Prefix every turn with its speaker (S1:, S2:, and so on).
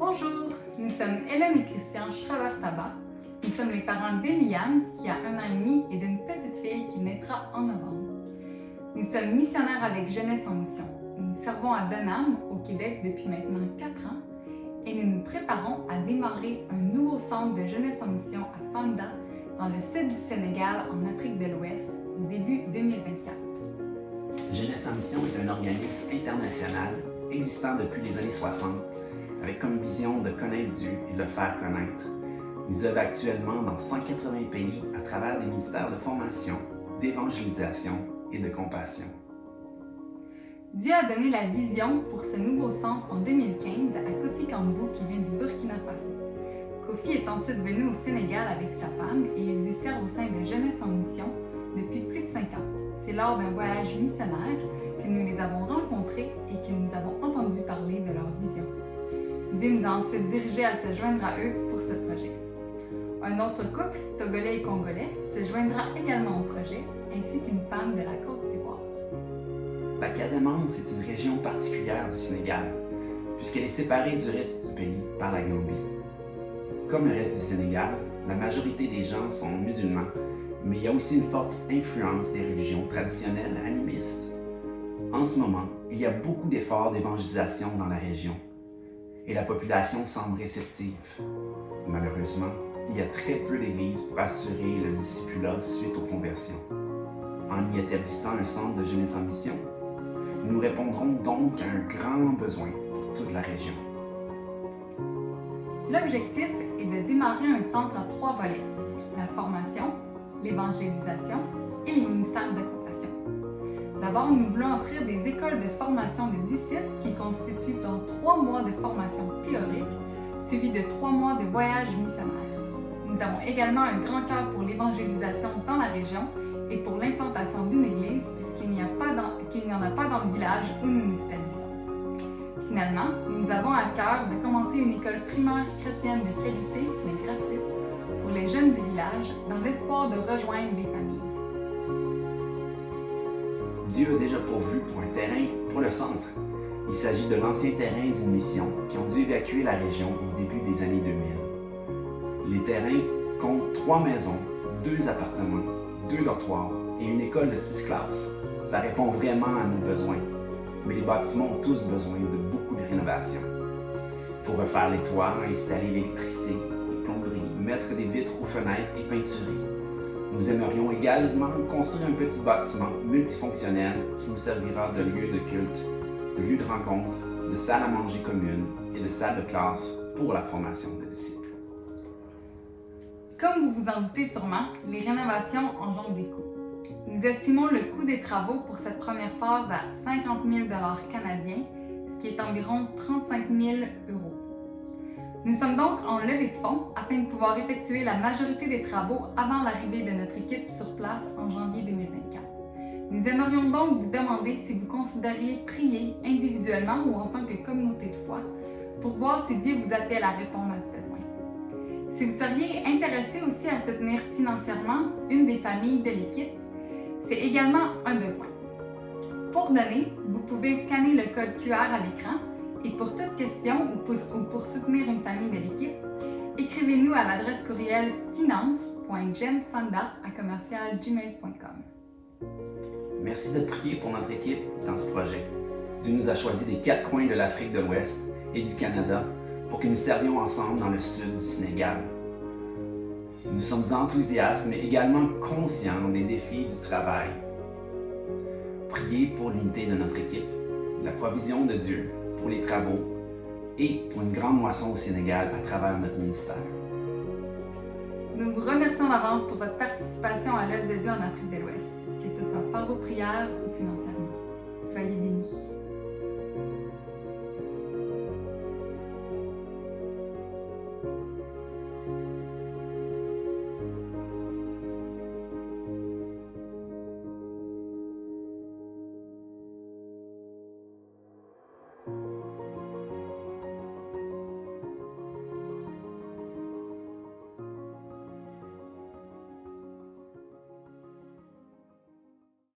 S1: Bonjour, nous sommes Hélène et Christian Schreiber-Tabat. Nous sommes les parents d'Eliane, qui a 1 an et demi, et d'une petite fille qui naîtra en novembre. Nous sommes missionnaires avec Jeunesse en mission. Nous servons à Denham, au Québec, depuis maintenant 4 ans, et nous nous préparons à démarrer un nouveau centre de Jeunesse en mission à Fanda, dans le sud du Sénégal, en Afrique de l'Ouest, au début 2024.
S2: Jeunesse en mission est un organisme international existant depuis les années 60, avec comme vision de connaître Dieu et de le faire connaître. Nous œuvrons actuellement dans 180 pays à travers des ministères de formation, d'évangélisation et de compassion.
S1: Dieu a donné la vision pour ce nouveau centre en 2015 à Kofi Kambou qui vient du Burkina Faso. Kofi est ensuite venu au Sénégal avec sa femme et ils y servent au sein de Jeunesse en mission depuis plus de 5 ans. C'est lors d'un voyage missionnaire que nous les avons rencontrés et que nous avons entendu parler de leur vision. Dieu nous a ensuite dirigés à se joindre à eux pour ce projet. Un autre couple, togolais et congolais, se joindra également au projet, ainsi qu'une femme de la Côte d'Ivoire.
S2: La Casamance est une région particulière du Sénégal, puisqu'elle est séparée du reste du pays par la Gambie. Comme le reste du Sénégal, la majorité des gens sont musulmans, mais il y a aussi une forte influence des religions traditionnelles animistes. En ce moment, il y a beaucoup d'efforts d'évangélisation dans la région, et la population semble réceptive. Malheureusement, il y a très peu d'églises pour assurer le discipulat suite aux conversions. En y établissant un centre de jeunesse en mission, nous répondrons donc à un grand besoin pour toute la région.
S1: L'objectif est de démarrer un centre à 3 volets: la formation, l'évangélisation et les ministères de compassion. D'abord, nous voulons offrir des écoles de formation de disciples qui constituent donc 3 mois de formation théorique, suivis de 3 mois de voyage missionnaire. Nous avons également un grand cœur pour l'évangélisation dans la région et pour l'implantation d'une église, puisqu'il n'y en a pas dans le village où nous nous établissons. Finalement, nous avons à cœur de commencer une école primaire chrétienne de qualité, mais gratuite, pour les jeunes du village, dans l'espoir de rejoindre les familles.
S2: Dieu a déjà pourvu pour un terrain pour le centre. Il s'agit de l'ancien terrain d'une mission qui ont dû évacuer la région au début des années 2000. Les terrains comptent 3 maisons, 2 appartements, 2 dortoirs et une école de 6 classes. Ça répond vraiment à nos besoins, mais les bâtiments ont tous besoin de beaucoup de rénovation. Il faut refaire les toits, installer l'électricité, les plomberies, mettre des vitres aux fenêtres et peinturer. Nous aimerions également construire un petit bâtiment multifonctionnel qui nous servira de lieu de culte, de lieu de rencontre, de salle à manger commune et de salle de classe pour la formation de disciples.
S1: Comme vous vous en doutez sûrement, les rénovations engendrent des coûts. Nous estimons le coût des travaux pour cette première phase à 50 000 canadiens, ce qui est environ 35 000 €. Nous sommes donc en levée de fonds afin de pouvoir effectuer la majorité des travaux avant l'arrivée de notre équipe sur place en janvier 2024. Nous aimerions donc vous demander si vous considériez prier individuellement ou en tant que communauté de foi pour voir si Dieu vous appelle à répondre à ce besoin. Si vous seriez intéressé aussi à soutenir financièrement une des familles de l'équipe, c'est également un besoin. Pour donner, vous pouvez scanner le code QR à l'écran et pour toute question ou pour soutenir une famille de l'équipe, écrivez-nous à l'adresse courriel finance.genfanda@gmail.com.
S2: Merci de prier pour notre équipe dans ce projet. Dieu nous a choisis des 4 coins de l'Afrique de l'Ouest et du Canada pour que nous servions ensemble dans le sud du Sénégal. Nous sommes enthousiastes, mais également conscients des défis du travail. Priez pour l'unité de notre équipe, la provision de Dieu pour les travaux et pour une grande moisson au Sénégal à travers notre ministère.
S1: Nous vous remercions d'avance pour votre participation à l'œuvre de Dieu en Afrique de l'Ouest, que ce soit par vos prières ou financièrement. Soyez bénis.